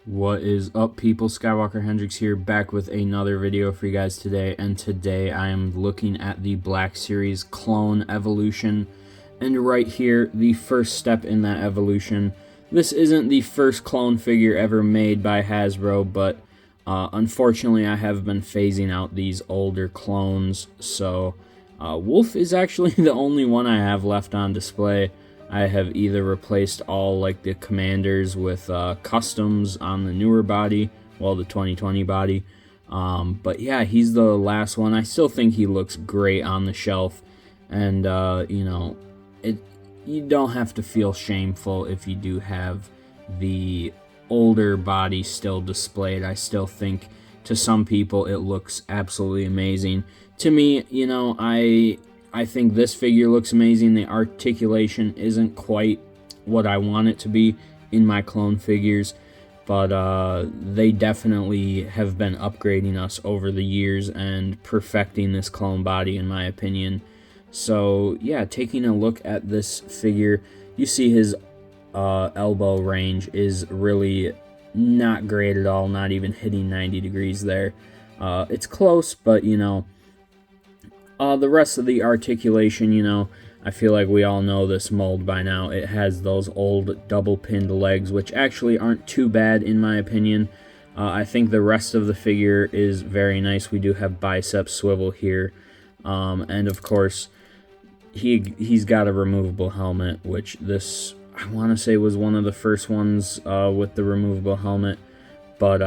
What is up, people? Skywalker Hendrix here, back with another video for you guys today. And today I am looking at the Black Series Clone Evolution. And right here, the first step in that evolution. This isn't the first clone figure ever made by Hasbro, but unfortunately I have been phasing out these older clones. So Wolf is actually the only one I have left on display. I have either replaced all like the commanders with customs on the newer body, well, the 2020 body. But yeah, he's the last one. I still think he looks great on the shelf, and you don't have to feel shameful if you do have the older body still displayed. I still think to some people it looks absolutely amazing. To me, I think this figure looks amazing. The articulation isn't quite what I want it to be in my clone figures, but they definitely have been upgrading us over the years and perfecting this clone body, in my opinion. So yeah, taking a look at this figure, you see his elbow range is really not great at all, not even hitting 90 degrees there. It's close, but the rest of the articulation, I feel like we all know this mold by now. It has those old double-pinned legs, which actually aren't too bad in my opinion. I think the rest of the figure is very nice. We do have bicep swivel here. And of course, he's got a removable helmet, which this, I want to say, was one of the first ones with the removable helmet. But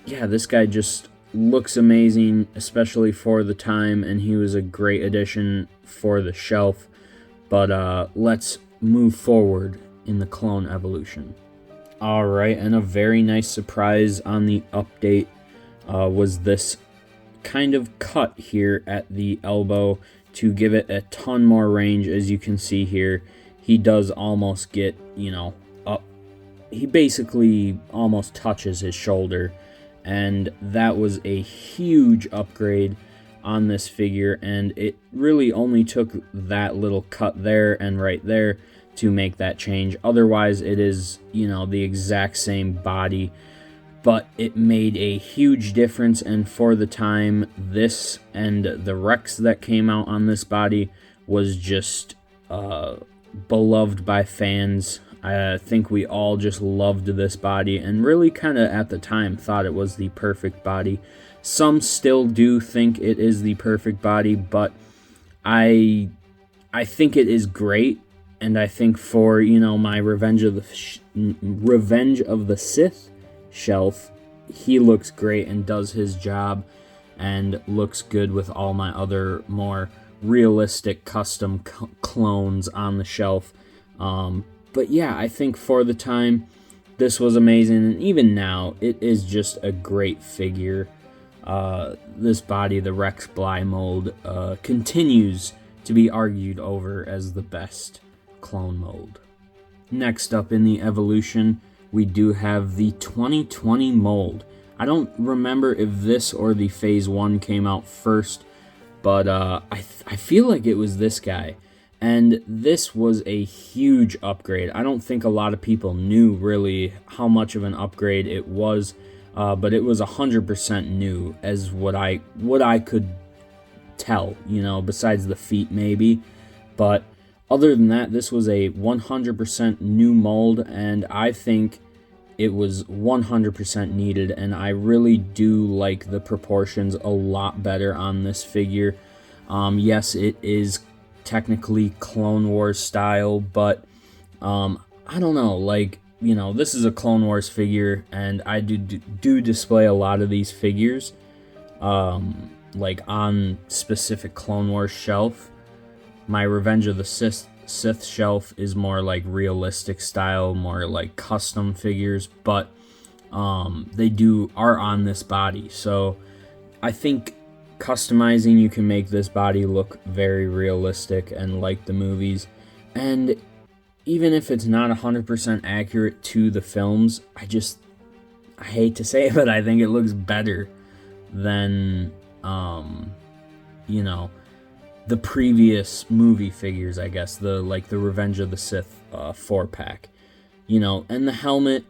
yeah, this guy just looks amazing, especially for the time, and he was a great addition for the shelf. But let's move forward in the clone evolution. Alright, and a very nice surprise on the update was this kind of cut here at the elbow to give it a ton more range. As you can see here, he does almost get, up. He basically almost touches his shoulder. And that was a huge upgrade on this figure, and it really only took that little cut there and right there to make that change. Otherwise, it is, the exact same body, but it made a huge difference. And for the time, this and the Rex that came out on this body was just beloved by fans. I think we all just loved this body, and really kind of at the time thought it was the perfect body. Some still do think it is the perfect body, but I think it is great, and I think for my Revenge of the Sith shelf, he looks great and does his job and looks good with all my other more realistic custom clones on the shelf. But yeah, I think for the time, this was amazing, and even now, it is just a great figure. This body, the Rex Bly mold, continues to be argued over as the best clone mold. Next up in the evolution, we do have the 2020 mold. I don't remember if this or the Phase 1 came out first, but I feel like it was this guy. And this was a huge upgrade. I don't think a lot of people knew really how much of an upgrade it was, but it was 100% new, as what I could tell, besides the feet maybe. But other than that, this was a 100% new mold, and I think it was 100% needed, and I really do like the proportions a lot better on this figure. Yes, it is technically Clone Wars style, but I don't know, this is a Clone Wars figure, and I do display a lot of these figures like on specific Clone Wars shelf. My Revenge of the Sith shelf is more like realistic style, more like custom figures, but they are on this body. So I think customizing, you can make this body look very realistic and like the movies. And even if it's not 100% accurate to the films, I hate to say it, but I think it looks better than the previous movie figures, I guess, the Revenge of the Sith 4-pack. And the helmet,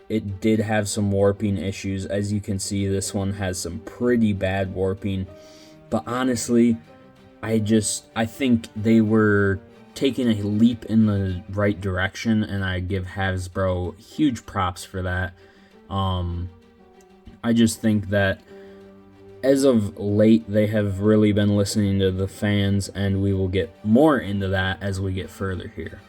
it did have some warping issues. As you can see, this one has some pretty bad warping. But honestly, I think they were taking a leap in the right direction, and I give Hasbro huge props for that. I just think that as of late, they have really been listening to the fans, and we will get more into that as we get further here.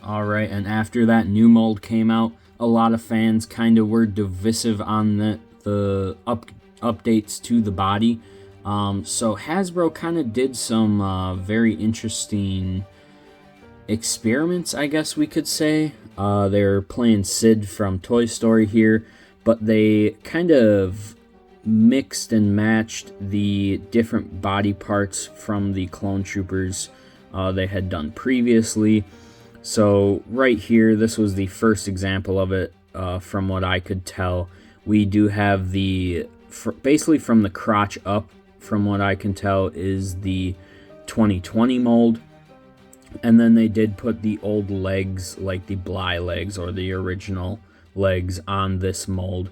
Alright, and after that new mold came out, a lot of fans kind of were divisive on the updates to the body. So Hasbro kind of did some very interesting experiments, I guess we could say. They're playing Sid from Toy Story here, but they kind of mixed and matched the different body parts from the Clone Troopers they had done previously. So right here, this was the first example of it. From what I could tell, we do have basically from the crotch up, from what I can tell, is the 2020 mold. And then they did put the old legs, like the Bly legs or the original legs, on this mold.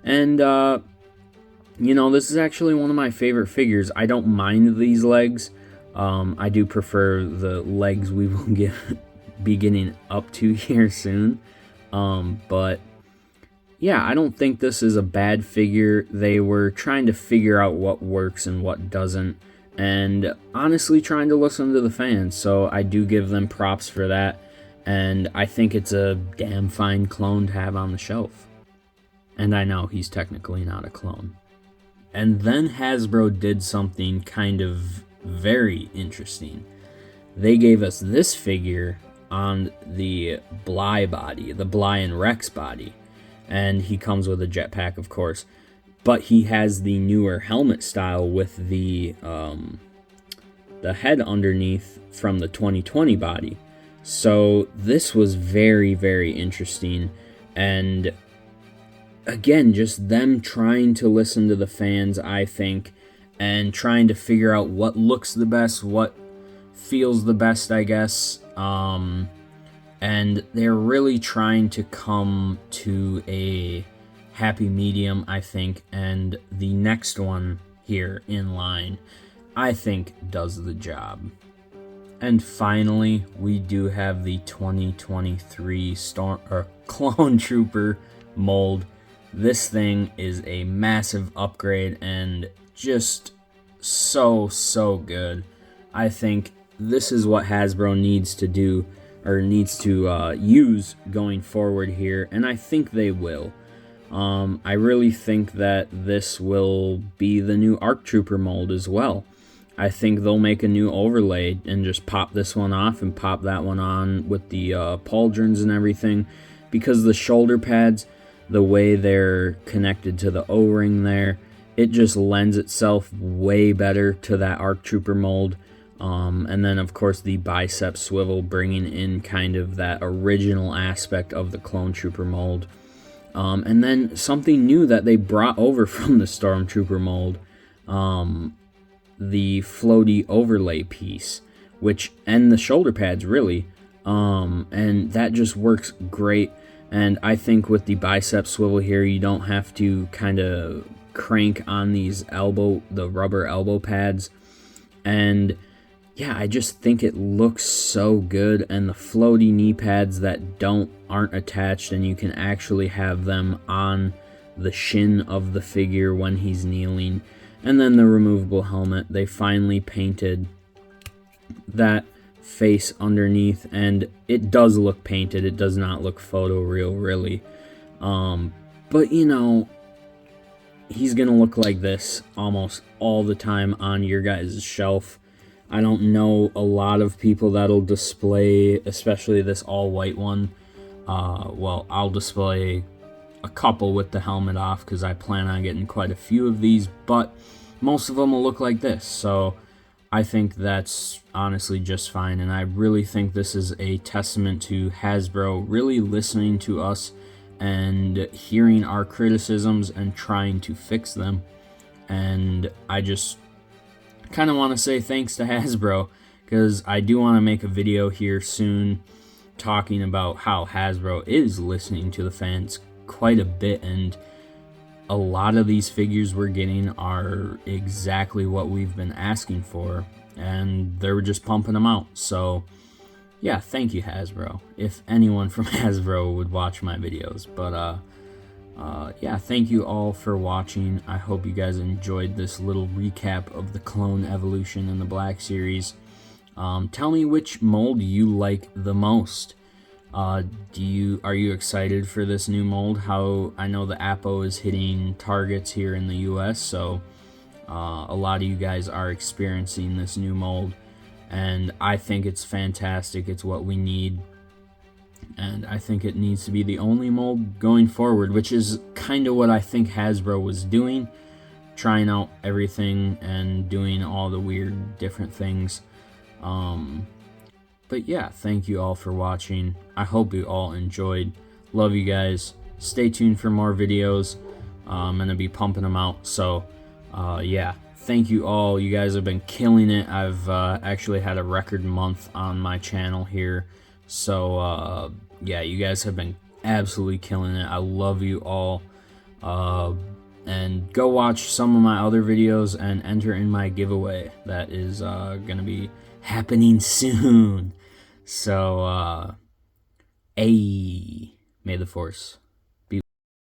And, you know, this is actually one of my favorite figures. I don't mind these legs. I do prefer the legs we will be getting up to here soon. But yeah, I don't think this is a bad figure. They were trying to figure out what works and what doesn't, and honestly trying to listen to the fans, so I do give them props for that, and I think it's a damn fine clone to have on the shelf. And I know he's technically not a clone. And then Hasbro did something kind of very interesting. They gave us this figure on the Bly body, the Bly and Rex body, and he comes with a jetpack, of course, but he has the newer helmet style with the head underneath from the 2020 body. So this was very, very interesting, and again, just them trying to listen to the fans, I think, and trying to figure out what looks the best, what feels the best, I guess. And they're really trying to come to a happy medium, I think, and the next one here in line, I think, does the job. And finally, we do have the 2023 Clone Trooper mold. This thing is a massive upgrade and just so good. I think this is what Hasbro needs to do, or needs to use going forward here, and I think they will. I really think that this will be the new ARC Trooper mold as well. I think they'll make a new overlay and just pop this one off and pop that one on with the pauldrons and everything, because the shoulder pads, the way they're connected to the O-ring there, it just lends itself way better to that ARC Trooper mold. And then, of course, the bicep swivel, bringing in kind of that original aspect of the Clone Trooper mold. And then something new that they brought over from the Stormtrooper mold, the floaty overlay piece, and the shoulder pads, really. And that just works great. And I think with the bicep swivel here, you don't have to kind of crank on the rubber elbow pads. And yeah, I just think it looks so good, and the floaty knee pads that aren't attached, and you can actually have them on the shin of the figure when he's kneeling. And then the removable helmet, they finally painted that face underneath, and it does look painted. It does not look photoreal, really. But you know, he's gonna look like this almost all the time on your guys' shelf. I don't know a lot of people that'll display, especially this all-white one. Well, I'll display a couple with the helmet off because I plan on getting quite a few of these, but most of them will look like this. So I think that's honestly just fine, and I really think this is a testament to Hasbro really listening to us and hearing our criticisms and trying to fix them. And I just kind of want to say thanks to Hasbro, because I do want to make a video here soon talking about how Hasbro is listening to the fans quite a bit, and a lot of these figures we're getting are exactly what we've been asking for, and they're just pumping them out. So yeah, thank you, Hasbro, if anyone from Hasbro would watch my videos. But yeah, thank you all for watching. I hope you guys enjoyed this little recap of the Clone Evolution in the Black Series. Tell me which mold you like the most. Are you excited for this new mold? How I know the Apo is hitting targets here in the US, so a lot of you guys are experiencing this new mold, and I think it's fantastic. It's what we need, and I think it needs to be the only mold going forward, which is kind of what I think Hasbro was doing, trying out everything and doing all the weird different things. But yeah, thank you all for watching. I hope you all enjoyed. Love you guys. Stay tuned for more videos. I'm going to be pumping them out. So, yeah, thank you all. You guys have been killing it. I've actually had a record month on my channel here. So, yeah, you guys have been absolutely killing it. I love you all. And go watch some of my other videos and enter in my giveaway. That is going to be happening soon. So, may the Force